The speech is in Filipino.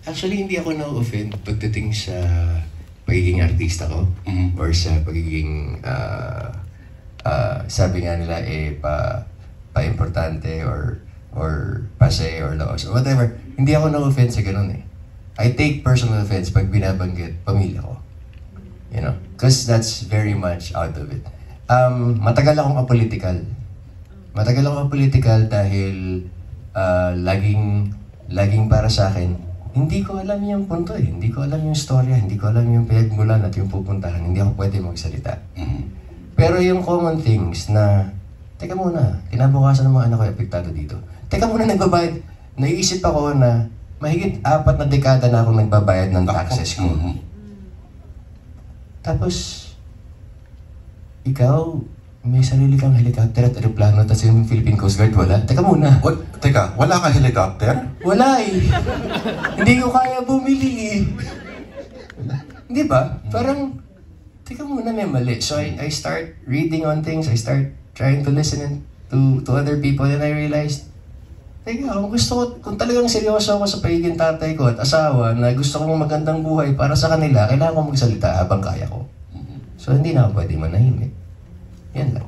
Actually, hindi ako na-offend pagdating sa pagiging artista ko or sa pagiging, sabi nga nila, pa-importante or pase or laos or whatever. Hindi ako na-offend sa ganun eh. I take personal offense pag binabanggit pamilya ko. You know? Because that's very much out of it. Matagal akong apolitical. Matagal akong apolitical dahil laging para sa akin, hindi ko alam yung punto eh. Hindi ko alam yung storya, hindi ko alam yung pinagmulan at yung pupuntahan. Hindi ako pwede magsalita. Pero yung common things na, teka muna, kinabukasan ng mga anak ko apektado dito. Teka muna, nagbabayad. Naiisip ako na mahigit 4 na dekada na akong nagbabayad ng taxes ko. Tapos, ikaw, may sarili kang helicopter at aeroplano, tapos yung Philippine Coast Guard, wala? Teka muna. Teka, wala kang helicopter? Wala eh. Hindi ko kaya bumili eh. Di ba? Parang, teka muna, may mali. So I start reading on things, I start trying to listen to other people, and I realized, teka, kung talagang seryoso ako sa pagiging tatay ko at asawa na gusto kong magandang buhay para sa kanila, kailangan kong magsalita habang kaya ko. So hindi na ako pwede manahimik. Yan lang.